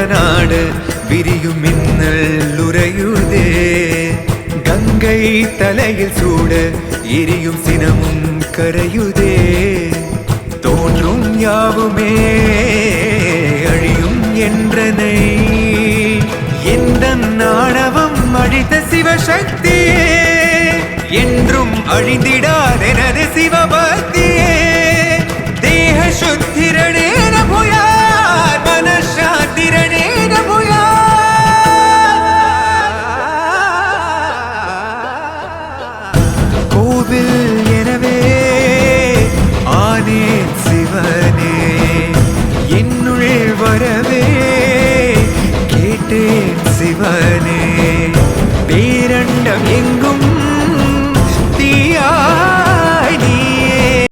நாடு விரியும் மின்னல் உறையுதே. கங்கை தலையில் சூட எரியும் சினமும் கரையுதே. தோன்றும் யாவுமே அழியும் என்றனை எந்த நாணவம் அழித்த சிவசக்தியே என்றும் அழிந்திடாதெனது